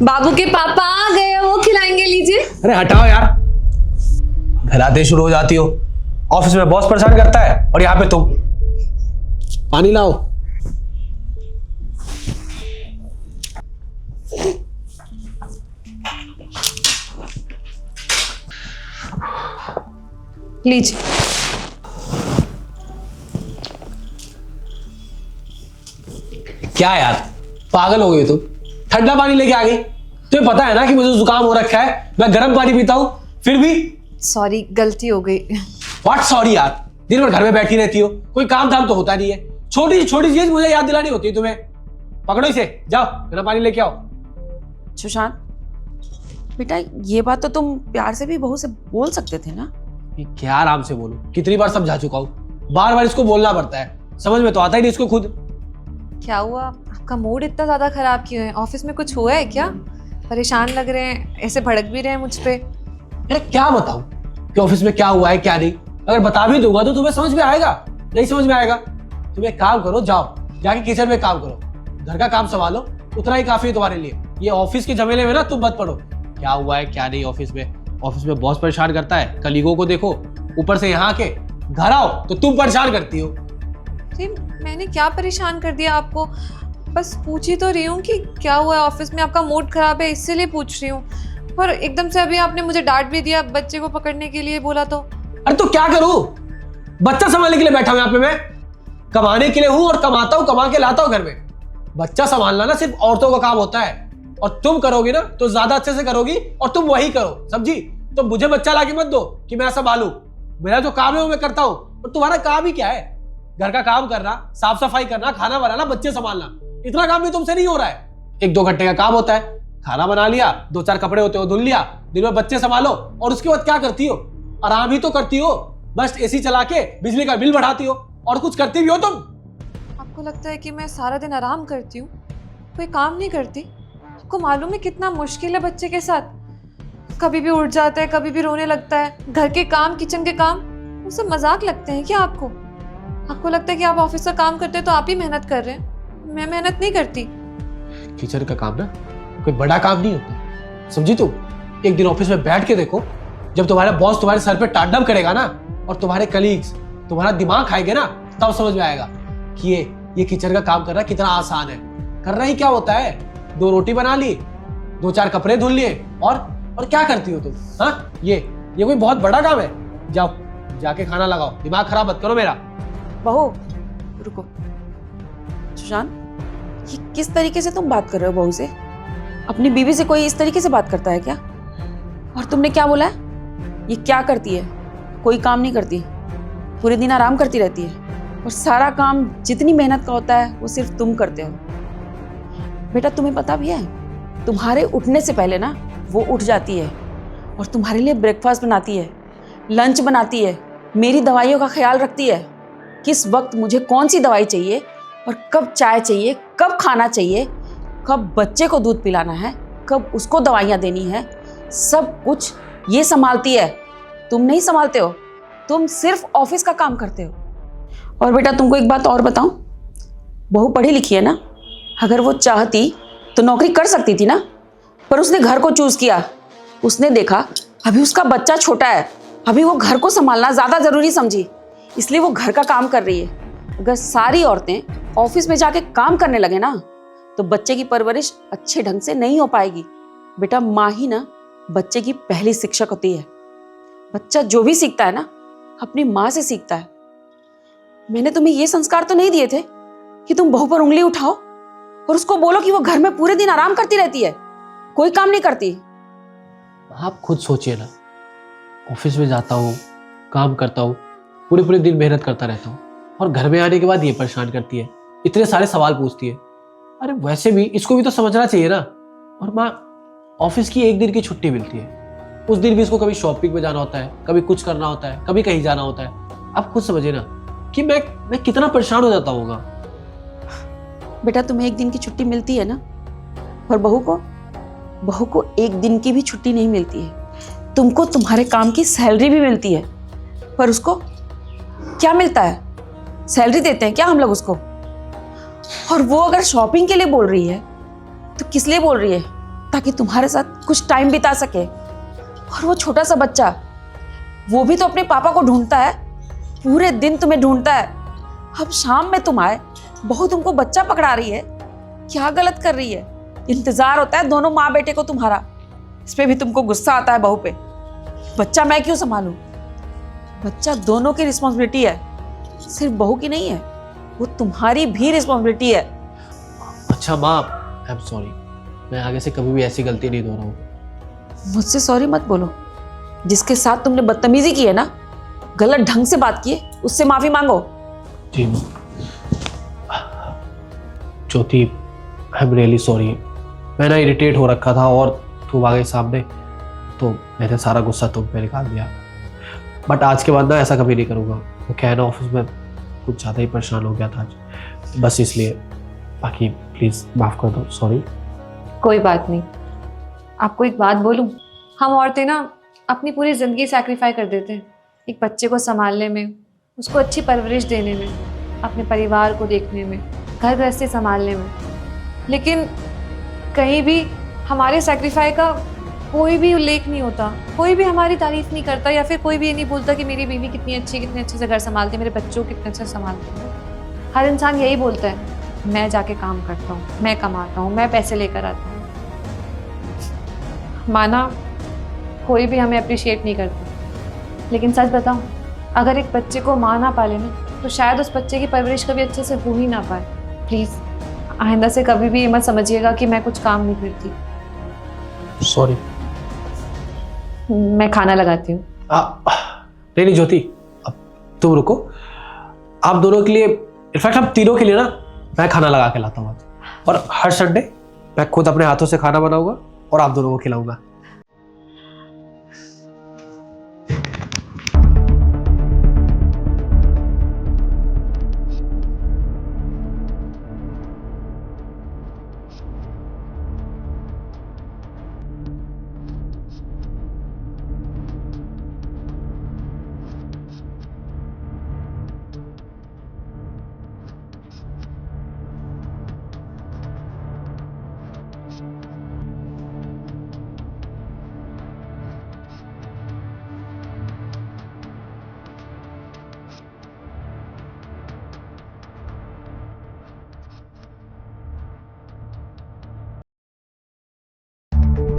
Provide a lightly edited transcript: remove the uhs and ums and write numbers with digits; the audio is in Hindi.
बाबू के पापा आ गए, वो खिलाएंगे, लीजिए। अरे हटाओ यार, घर आते शुरू हो जाती हो। ऑफिस में बॉस परेशान करता है और यहाँ पे तुम। पानी लाओ। लीजिए। क्या यार, पागल हो गई तुम? ठंडा पानी लेके आ गई। तुम्हें पता है ना कि मुझे जुकाम हो रखा है, मैं गर्म पानी पीता हूँ, फिर भी। सॉरी, गलती हो गई। व्हाट सॉरी यार, दिन भर घर में बैठी रहती हो, कोई काम धाम तो होता नहीं है। छोटी सी छोटी चीज मुझे याद दिलानी होती है तुम्हें। पकड़ो इसे, जाओ गर्म पानी लेके आओ। सुशांत बेटा, ये बात तो तुम प्यार से भी बहू से बोल सकते थे ना। ये क्या आराम से बोलूं, कितनी बार समझा चुका हूँ, बार बार इसको बोलना पड़ता है, समझ में तो आता ही नहीं इसको खुद। क्या हुआ, आपका मूड इतना ज्यादा खराब क्यों है? ऑफिस में कुछ हुआ है क्या? परेशान लग रहे हैं, ऐसे भड़क भी रहे हैं मुझ पे। अरे क्या बताऊं कि ऑफिस में क्या हुआ है क्या नहीं। अगर बता भी दूंगा तो तुम्हें समझ में आएगा? नहीं समझ में आएगा। तुम एक काम करो, जाओ जाके किचन में काम करो, घर का काम संभालो, उतना ही काफी है तुम्हारे लिए। ये ऑफिस के झमेले में ना तुम मत पड़ो। क्या हुआ है क्या नहीं ऑफिस में बॉस परेशान करता है, कलीगों को देखो, ऊपर से यहाँ के घर आओ तो तुम परेशान करती हो। अरे मैंने क्या परेशान कर दिया आपको? बस पूछ ही तो रही हूँ कि क्या हुआ है ऑफिस में, आपका मूड खराब है इसीलिए पूछ रही हूँ। और एकदम से अभी आपने मुझे डांट भी दिया, बच्चे को पकड़ने के लिए बोला तो। अरे तो क्या करूं, बच्चा संभालने के लिए बैठा हूं यहाँ पे मैं। कमाने के लिए हूं और कमाता हूं, कमा के लाता हूं घर में। बच्चा संभालना ना सिर्फ औरतों का काम होता है, और तुम करोगी ना तो ज्यादा अच्छे से करोगी, और तुम वही करो, समझी? तो मुझे बच्चा लाके मत दो कि मैं संभालू। मेरा जो काम है वो मैं करता हूं, और तुम्हारा काम ही क्या है? घर का काम करना, साफ सफाई करना, खाना बनाना, बच्चे संभालना। इतना काम भी तुमसे नहीं हो रहा है। 1-2 घंटे का काम होता है, खाना बना लिया, 2-4 कपड़े होते हो धुल लिया, दिन में बच्चे संभालो, और उसके बाद क्या करती हो? आराम ही तो करती हो, बस एसी चला के बिजली का बिल बढ़ाती हो, और कुछ करती भी हो तुम? आपको लगता है कि मैं सारा दिन आराम करती हूँ, कोई काम नहीं करती? आपको मालूम है कितना मुश्किल है बच्चे के साथ? कभी भी उठ जाता है, कभी भी रोने लगता है। घर के काम, किचन के काम, वो सब मजाक लगते हैं क्या आपको? आपको लगता है कि आप ऑफिस का काम करते हैं तो आप ही मेहनत कर रहे हैं, मैं मेहनत नहीं करती। किचन का काम ना कोई बड़ा काम नहीं होता, समझी तुम? एक दिन ऑफिस में बैठ के देखो, जब तुम्हारा बॉस तुम्हारे सर पे टांडव करेगा ना, और तुम्हारे कलीग्स तुम्हारा दिमाग खाएंगे ना, तब समझ में आएगा कि ये किचन का काम करना कितना आसान है। करना ही क्या होता है, 2 रोटी बना ली, 2-4 कपड़े धुल लिए, और क्या करती हो तुम? हाँ, ये कोई बहुत बड़ा काम है? जाओ जाके खाना लगाओ, दिमाग खराब मत करो मेरा। बहू रुको। सुशांत, ये किस तरीके से तुम बात कर रहे हो बहू से? अपनी बीवी से कोई इस तरीके से बात करता है क्या? और तुमने क्या बोला है? ये क्या करती है? कोई काम नहीं करती, पूरे दिन आराम करती रहती है, और सारा काम जितनी मेहनत का होता है वो सिर्फ तुम करते हो। बेटा तुम्हें पता भी है, तुम्हारे उठने से पहले ना वो उठ जाती है और तुम्हारे लिए ब्रेकफास्ट बनाती है, लंच बनाती है, मेरी दवाइयों का ख्याल रखती है, किस वक्त मुझे कौन सी दवाई चाहिए, और कब चाय चाहिए, कब खाना चाहिए, कब बच्चे को दूध पिलाना है, कब उसको दवाइयाँ देनी है, सब कुछ ये संभालती है। तुम नहीं संभालते हो, तुम सिर्फ ऑफिस का काम करते हो। और बेटा तुमको एक बात और बताऊं, बहू पढ़ी लिखी है ना, अगर वो चाहती तो नौकरी कर सकती थी ना, पर उसने घर को चूज किया। उसने देखा अभी उसका बच्चा छोटा है, अभी वो घर को संभालना ज़्यादा ज़रूरी समझी, इसलिए वो घर का काम कर रही है। अगर सारी औरतें ऑफिस में जाके काम करने लगे ना, तो बच्चे की परवरिश अच्छे ढंग से नहीं हो पाएगी। बेटा माँ ही ना बच्चे की पहली शिक्षक होती है। बच्चा जो भी सीखता है ना, अपनी माँ से सीखता है। मैंने तुम्हें ये संस्कार तो नहीं दिए थे कि तुम बहू पर उंगली उठाओ और उसको बोलो कि वो घर में पूरे दिन आराम करती रहती है, कोई काम नहीं करती। आप खुद सोचिए ना, ऑफिस में जाता हूँ, काम करता हूँ, पूरे दिन मेहनत करता रहता हूँ, और घर में आने के बाद ये परेशान करती है, इतने सारे सवाल पूछती है। अरे वैसे भी इसको भी तो समझना चाहिए ना। और माँ, ऑफिस की 1 दिन की छुट्टी मिलती है, उस दिन भी इसको कभी शॉपिंग में जाना होता है, कभी कुछ करना होता है, कभी कहीं जाना होता है। आप खुद समझिए ना कि मैं कितना परेशान हो जाता हूँ। बेटा तुम्हें 1 दिन की छुट्टी मिलती है ना, और बहू को 1 दिन की भी छुट्टी नहीं मिलती है। तुमको तुम्हारे काम की सैलरी भी मिलती है, पर उसको क्या मिलता है? सैलरी देते हैं क्या हम लोग उसको? और वो अगर शॉपिंग के लिए बोल रही है तो किस लिए बोल रही है? ताकि तुम्हारे साथ कुछ टाइम बिता सके। और वो छोटा सा बच्चा, वो भी तो अपने पापा को ढूंढता है, पूरे दिन तुम्हें ढूंढता है। अब शाम में तुम आए, बहू तुमको बच्चा पकड़ा रही है, क्या गलत कर रही है? इंतजार होता है दोनों माँ बेटे को तुम्हारा, इस पे भी तुमको गुस्सा आता है बहू पे। बच्चा मैं क्यों संभालूं? बच्चा दोनों की रिस्पॉन्सिबिलिटी है, सिर्फ बहू की नहीं है, वो तुम्हारी भी रिस्पॉन्सिबिलिटी है। अच्छा माँ, आई एम सॉरी, मैं आगे से कभी भी ऐसी गलती नहीं दोहराऊंगा। मुझसे सॉरी मत बोलो। जिसके साथ तुमने बदतमीजी की है ना, गलत ढंग से बात की है, उससे माफी मांगो। जी माँ। ज्योति, आई एम रियली सॉरी। मैं ना इरिटेट हो रखा था और तुम आ गई सामने, तो मैंने सारा गुस्सा तुम पे निकाल दिया। बट आज के बाद ना ऐसा कभी नहीं करूँगा। वो क्या है ना, ऑफिस में कुछ ज़्यादा ही परेशान हो गया था आज, बस इसलिए। बाकी प्लीज़ माफ़ कर दो, सॉरी। कोई बात नहीं। आपको एक बात बोलूं, हम औरतें ना अपनी पूरी ज़िंदगी सैक्रिफाई कर देते हैं एक बच्चे को संभालने में, उसको अच्छी परवरिश देने में, अपने परिवार को देखने में, घर गृहस्थी संभालने में। लेकिन कहीं भी हमारे सैक्रिफाई का कोई भी उल्लेख नहीं होता, कोई भी हमारी तारीफ नहीं करता, या फिर कोई भी ये नहीं बोलता कि मेरी बीवी कितनी अच्छे से घर संभालती है, मेरे बच्चों को कितने अच्छे से संभालती है। हर इंसान यही बोलता है, मैं जाके काम करता हूँ, मैं कमाता हूँ, मैं पैसे लेकर आता हूँ। माना कोई भी हमें अप्रिशिएट नहीं करता, लेकिन सच बताऊँ, अगर एक बच्चे को माँ ना पाले ना, तो शायद उस बच्चे की परवरिश कभी अच्छे से हो ही ना पाए। प्लीज़ आइंदा से कभी भी ये मत समझिएगा कि मैं कुछ काम नहीं करती। सॉरी। मैं खाना लगाती हूँ। नहीं ज्योति, अब तुम रुको। आप दोनों के लिए, इनफैक्ट हम तीनों के लिए ना, मैं खाना लगा के लाता हूँ। और हर संडे मैं खुद अपने हाथों से खाना बनाऊंगा और आप दोनों को खिलाऊंगा।